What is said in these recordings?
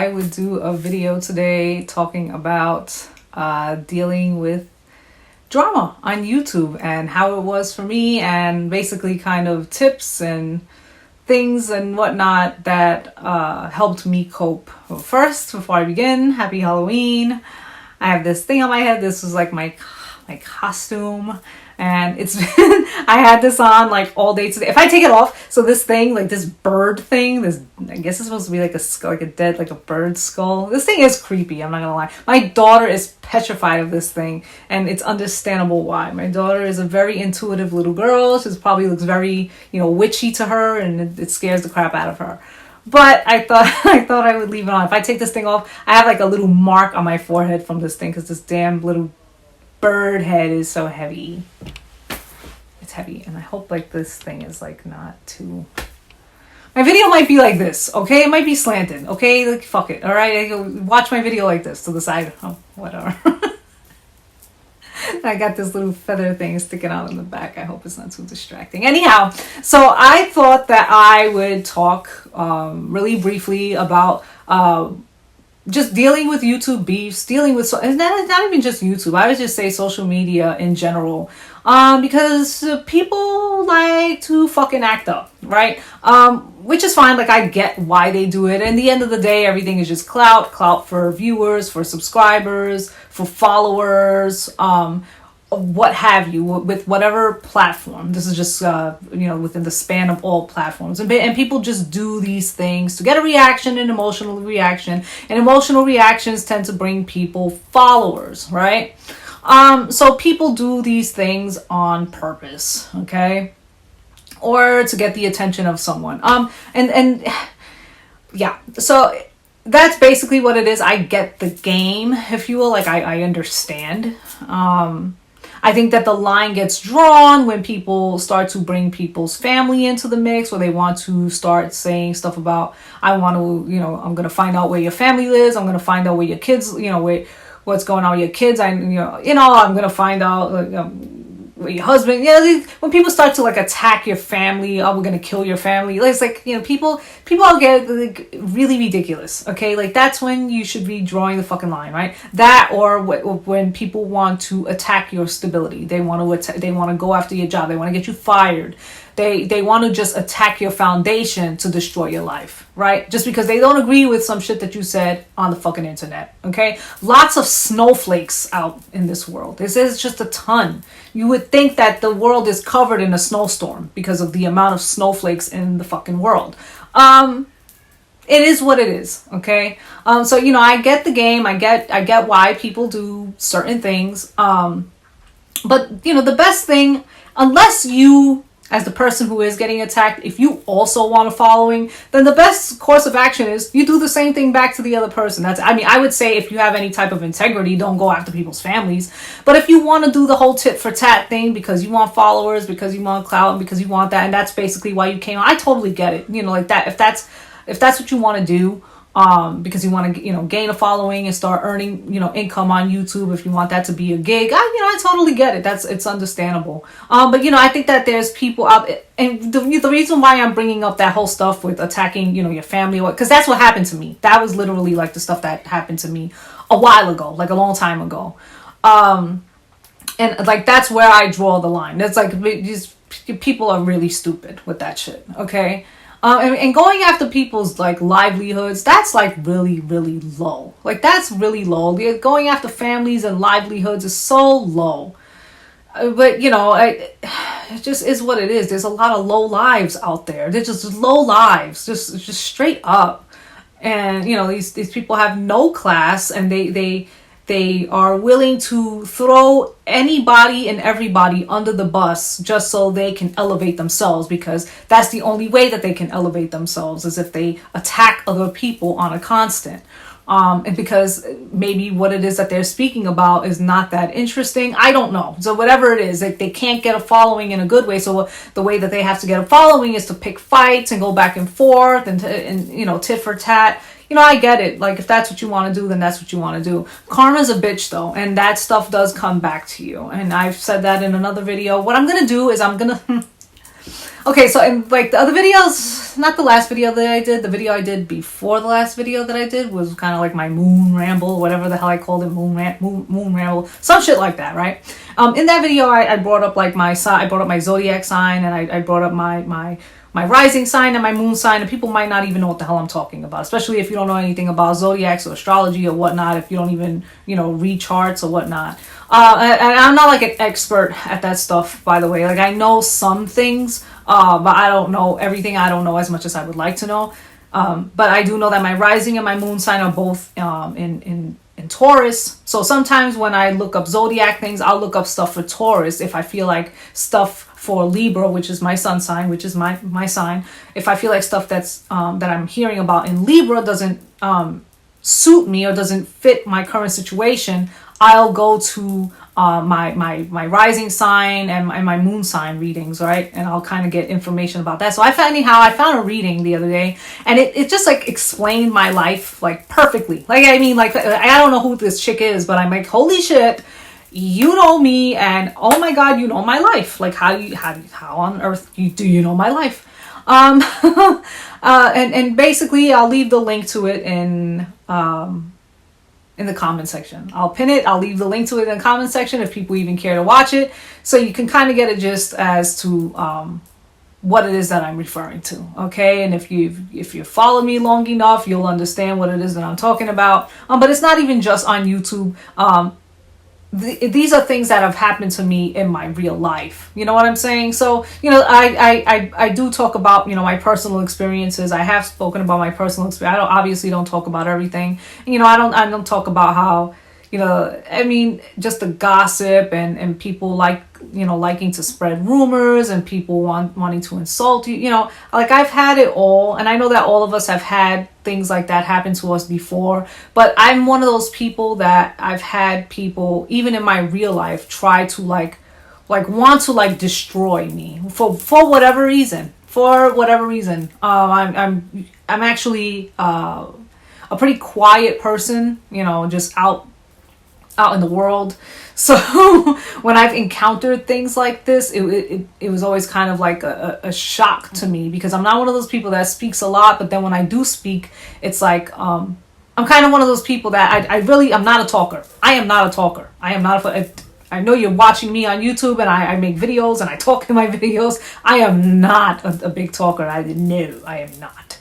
I would do a video today talking about dealing with drama on YouTube and how it was for me, and basically kind of tips and things and whatnot that helped me cope. Well, first, before I begin, happy Halloween. I have this thing on my head. This was like my costume, and it's been I had this on like all day today. If I take it off, so this thing, like this bird thing, this, I guess it's supposed to be like a skull, like a dead, like a bird skull. This thing is creepy, I'm not gonna lie. My daughter is petrified of this thing, and it's understandable why. My daughter is a very intuitive little girl. She probably looks very, witchy to her, and it scares the crap out of her. But I thought I would leave it on. If I take this thing off, I have like a little mark on my forehead from this thing because this damn little bird head is so heavy. It's heavy, and I hope like this thing is like not too. My video might be like this, okay? It might be slanted, okay? Like fuck it, all right? Watch my video like this to the side. Oh, whatever. I got this little feather thing sticking out in the back. I hope it's not too distracting. Anyhow, so I thought that I would talk really briefly about just dealing with YouTube beefs, dealing with, it's not even just YouTube. I would just say social media in general. Because people like to fucking act up, right? Which is fine. Like, I get why they do it. And at the end of the day, everything is just clout for viewers, for subscribers, for followers, what have you, with whatever platform. This is just, within the span of all platforms. And people just do these things to get a reaction, an emotional reaction. And emotional reactions tend to bring people followers, right? So people do these things on purpose, okay? Or to get the attention of someone. And yeah, so that's basically what it is. I get the game, if you will. Like, I understand. I think that the line gets drawn when people start to bring people's family into the mix, or they want to start saying stuff about, I'm going to find out where your family lives. I'm going to find out where your kids, what's going on with your kids. I'm going to find out with your husband. When people start to like attack your family, we're going to kill your family. It's like, people get like really ridiculous. Okay. Like, that's when you should be drawing the fucking line, right? That, or when people want to attack your stability, they want to go after your job. They want to get you fired. They want to just attack your foundation to destroy your life, right? Just because they don't agree with some shit that you said on the fucking internet, okay? Lots of snowflakes out in this world. This is just a ton. You would think that the world is covered in a snowstorm because of the amount of snowflakes in the fucking world. It is what it is, okay? So, I get the game. I get why people do certain things. But, the best thing, unless you, as the person who is getting attacked, if you also want a following, then the best course of action is you do the same thing back to the other person. I would say if you have any type of integrity, don't go after people's families. But if you want to do the whole tit for tat thing because you want followers, because you want clout, and because you want that, and that's basically why you came on, I totally get it. Like that, if that's what you want to do, because you want to, gain a following and start earning, income on YouTube. If you want that to be a gig, I totally get it. It's understandable. But I think that there's people out, and the reason why I'm bringing up that whole stuff with attacking, your family, because that's what happened to me. That was literally like the stuff that happened to me a while ago, like a long time ago. And like, that's where I draw the line. It's like, these people are really stupid with that shit. Okay. And going after people's like livelihoods, that's like really, really low. Like, that's really low. Going after families and livelihoods is so low. But it just is what it is. There's a lot of low lives out there. They're just low lives, just straight up. And these people have no class, and they are willing to throw anybody and everybody under the bus just so they can elevate themselves, because that's the only way that they can elevate themselves, is if they attack other people on a constant. And because maybe what it is that they're speaking about is not that interesting. I don't know. So whatever it is, like, they can't get a following in a good way. So the way that they have to get a following is to pick fights and go back and forth and tit for tat. I get it. Like, if that's what you want to do, then that's what you want to do. Karma's a bitch, though, and that stuff does come back to you. And I've said that in another video. What I'm going to do is I'm going to Okay, so in like the other videos, not the last video that I did, the video I did before the last video that I did was kind of like my moon ramble, whatever the hell I called it, moon ramble, some shit like that, right? In that video, I brought up like my sign, I brought up my zodiac sign, and I brought up my rising sign and my moon sign, and people might not even know what the hell I'm talking about, especially if you don't know anything about zodiacs or astrology or whatnot, if you don't even, read charts or whatnot. And I'm not like an expert at that stuff, by the way. Like, I know some things, but I don't know everything. I don't know as much as I would like to know. But I do know that my rising and my moon sign are both in Taurus. So sometimes when I look up zodiac things, I'll look up stuff for Taurus if I feel like stuff for Libra, which is my sun sign, which is my sign. If I feel like stuff that's that I'm hearing about in Libra doesn't suit me or doesn't fit my current situation, I'll go to my rising sign and my moon sign readings, right? And I'll kind of get information about that. So I found a reading the other day, and it just like explained my life like perfectly. Like, I mean, like, I don't know who this chick is, but I'm like, holy shit, you know me, and oh my god, you know my life. Like, how on earth do you know my life? And basically I'll leave the link to it in the comment section. I'll pin it. I'll leave the link to it in the comment section if people even care to watch it, so you can kind of get a gist as to what it is that I'm referring to. Okay, and if you follow me long enough, you'll understand what it is that I'm talking about. But it's not even just on YouTube. These are things that have happened to me in my real life. You know what I'm saying? So, I do talk about, my personal experiences. I have spoken about my personal experience. I obviously don't talk about everything. And, I don't talk about how, just the gossip and people liking to spread rumors and people wanting to insult you. Like, I've had it all, and I know that all of us have had things like that happen to us before, but I'm one of those people that I've had people, even in my real life, try to want to destroy me for whatever reason. I'm actually a pretty quiet person, just out in the world. So when I've encountered things like this, it was always kind of like a shock to me, because I'm not one of those people that speaks a lot, but then when I do speak, it's like, I'm kind of one of those people that I'm not a talker. I am not a talker. I know you're watching me on YouTube and I make videos and I talk in my videos. I am not a big talker. No, I am not.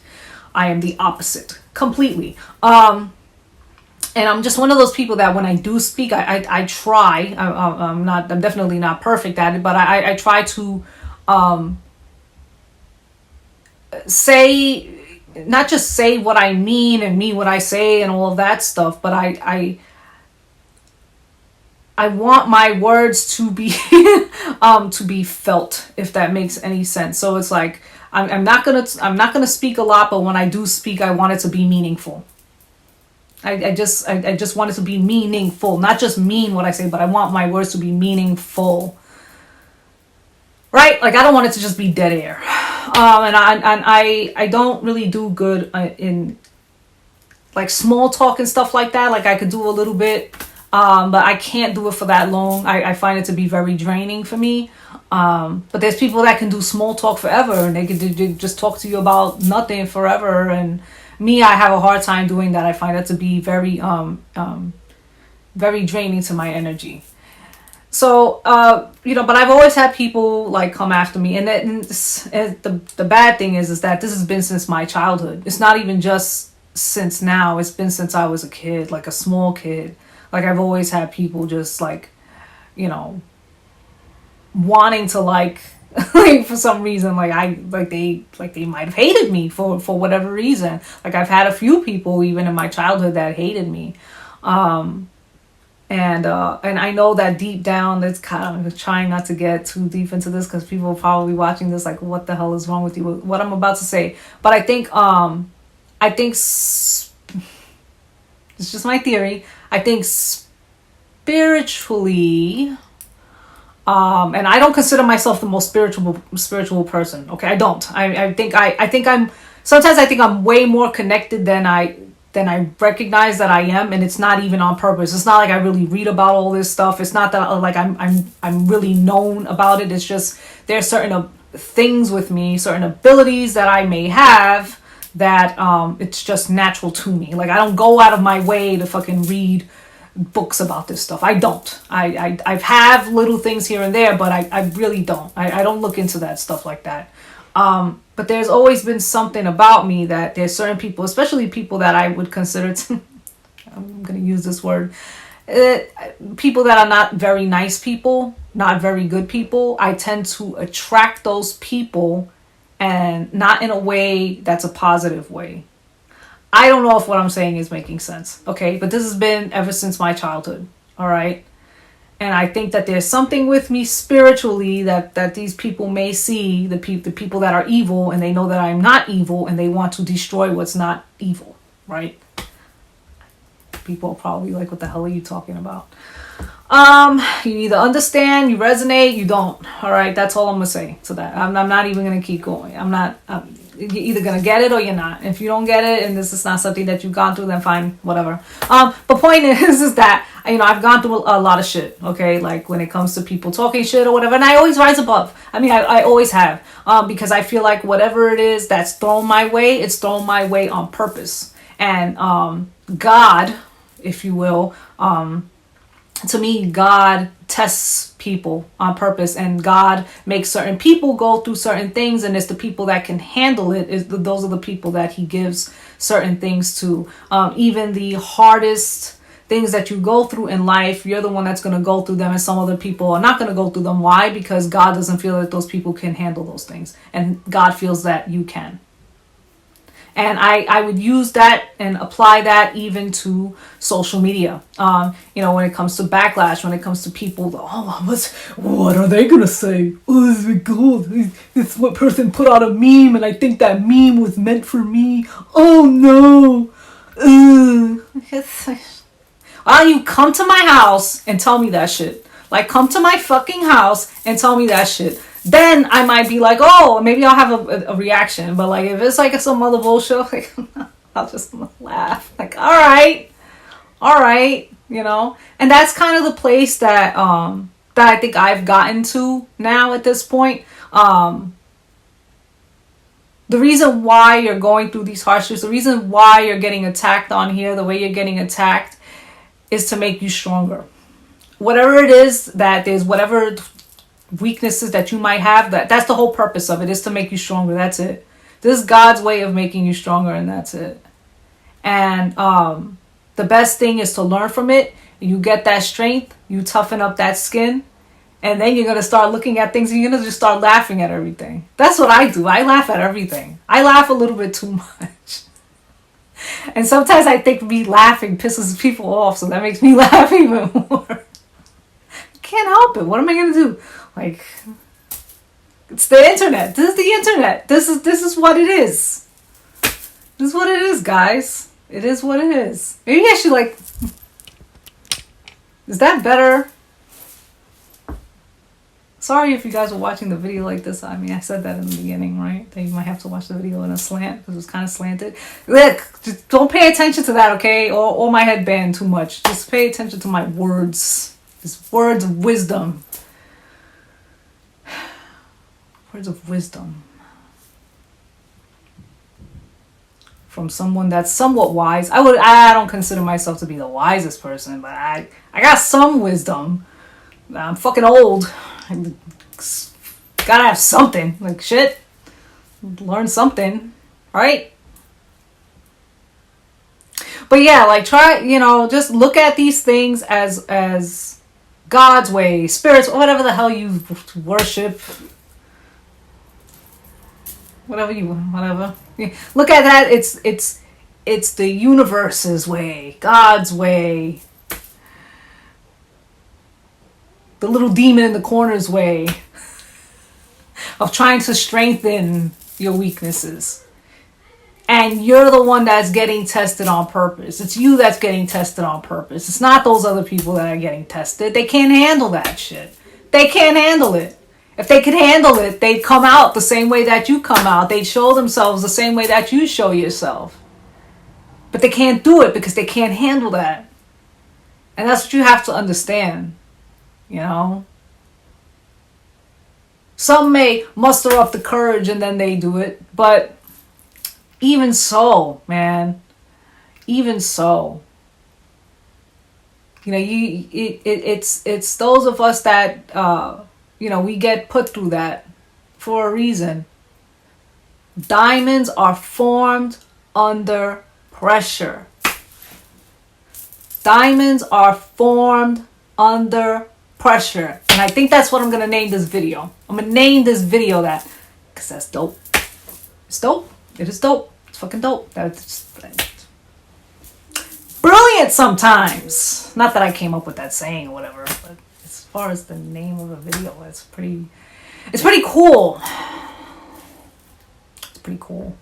I am the opposite completely. And I'm just one of those people that when I do speak, I try. I'm definitely not perfect at it, but I try to say, not just say what I mean and mean what I say and all of that stuff, but I want my words to be to be felt, if that makes any sense. So it's like I'm not gonna speak a lot, but when I do speak, I want it to be meaningful. I just want it to be meaningful, not just mean what I say, but I want my words to be meaningful, right? Like, I don't want it to just be dead air. And I don't really do good in like small talk and stuff like that. Like, I could do a little bit, but I can't do it for that long. I find it to be very draining for me. But there's people that can do small talk forever, and they can just talk to you about nothing forever. And me, I have a hard time doing that. I find that to be very, very draining to my energy. So, but I've always had people like come after me, and the bad thing is that this has been since my childhood. It's not even just since now. It's been since I was a kid, like a small kid. Like, I've always had people just like, wanting to like for some reason, they might have hated me for whatever reason. Like, I've had a few people even in my childhood that hated me. And I know that deep down, that's kind of trying not to get too deep into this, because people are probably watching this like, what the hell is wrong with you? What I'm about to say. But I think it's just my theory. I think spiritually, and I don't consider myself the most spiritual person. Okay, I don't. I think I'm way more connected than I recognize that I am, and it's not even on purpose. It's not like I really read about all this stuff. It's not that like I'm really known about it. It's just there's certain things with me, certain abilities that I may have that it's just natural to me. Like I don't go out of my way to fucking read books about this stuff. I don't. I have little things here and there, but I really don't. I don't look into that stuff like that. But there's always been something about me that there's certain people, especially people that I would consider to, I'm going to use this word, people that are not very nice people, not very good people. I tend to attract those people, and not in a way that's a positive way. I don't know if what I'm saying is making sense, okay? But this has been ever since my childhood, all right? And I think that there's something with me spiritually that these people may see, the people that are evil, and they know that I'm not evil, and they want to destroy what's not evil, right? People are probably like, what the hell are you talking about? You either understand, you resonate, you don't, all right? That's all I'm going to say to that. I'm not even going to keep going. You're either going to get it or you're not. If you don't get it and this is not something that you've gone through, then fine, whatever. The point is that, I've gone through a lot of shit, okay? Like when it comes to people talking shit or whatever, and I always rise above. I always have, because I feel like whatever it is that's thrown my way, it's thrown my way on purpose. And God, if you will, to me, God tests people on purpose, and God makes certain people go through certain things, and it's the people that can handle it. Those are the people that he gives certain things to. Even the hardest things that you go through in life, you're the one that's going to go through them, and some other people are not going to go through them. Why? Because God doesn't feel that those people can handle those things, and God feels that you can. And I would use that and apply that even to social media. When it comes to backlash, when it comes to people, what are they going to say? Oh, this is cool. This what person put out a meme, and I think that meme was meant for me. Oh, no. Why don't you come to my house and tell me that shit? Like, come to my fucking house and tell me that shit. Then I might be like, oh, maybe I'll have a reaction. But like, if it's like some other bullshit, like, I'll just laugh. Like, all right, And that's kind of the place that I think I've gotten to now at this point. The reason why you're going through these hardships, the reason why you're getting attacked on here, the way you're getting attacked, is to make you stronger. Whatever it is that there's, whatever weaknesses that you might have, that's the whole purpose of it, is to make you stronger. That's it. This is God's way of making you stronger, and that's it. And the best thing is to learn from it. You get that strength, you toughen up that skin, and then you're going to start looking at things and you're going to just start laughing at everything. That's what I do. I laugh at everything. I laugh a little bit too much. And sometimes I think me laughing pisses people off, so that makes me laugh even more. Can't help it. What am I going to do? Like, it's the internet. This is the internet. This is what it is. This is what it is, guys. It is what it is. Maybe I should, like, is that better? Sorry if you guys were watching the video like this. I said that in the beginning, right? That you might have to watch the video in a slant because it was kind of slanted. Look, just don't pay attention to that, okay? Or my headband too much. Just pay attention to my words. Just words of wisdom. Words of wisdom. From someone that's somewhat wise. I don't consider myself to be the wisest person, but I got some wisdom. I'm fucking old. Gotta have something. Like, shit. Learn something. Right? But yeah, like, try, just look at these things as God's way, spirits, whatever the hell you worship. Whatever. Yeah. Look at that. It's the universe's way, God's way. The little demon in the corner's way of trying to strengthen your weaknesses. And you're the one that's getting tested on purpose. It's you that's getting tested on purpose. It's not those other people that are getting tested. They can't handle that shit. They can't handle it. If they could handle it, they'd come out the same way that you come out. They'd show themselves the same way that you show yourself. But they can't do it because they can't handle that. And that's what you have to understand. Some may muster up the courage and then they do it. But even so, man, even so, you know, it's those of us that, you know, we get put through that for a reason. Diamonds are formed under pressure. Diamonds are formed under pressure. And I think that's what I'm going to name this video. I'm going to name this video that, because that's dope. It's dope. It is dope. It's fucking dope. That's brilliant sometimes. Not that I came up with that saying or whatever, but as far as the name of a video, it's pretty cool. It's pretty cool.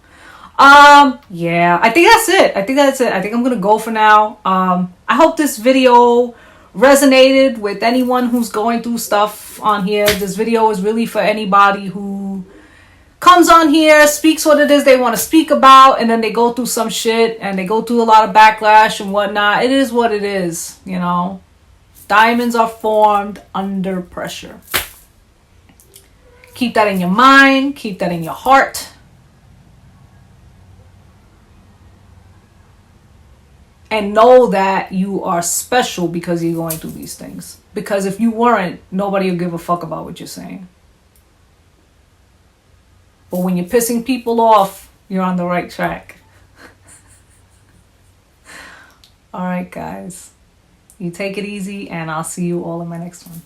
Yeah, I think that's it. I think I'm gonna go for now. I hope this video resonated with anyone who's going through stuff on here. This video is really for anybody who comes on here, speaks what it is they want to speak about, and then they go through some shit and they go through a lot of backlash and whatnot. It is what it is, you know. Diamonds are formed under pressure. Keep that in your mind. Keep that in your heart. And know that you are special because you're going through these things. Because if you weren't, nobody would give a fuck about what you're saying. But when you're pissing people off, you're on the right track. All right, guys. You take it easy, and I'll see you all in my next one.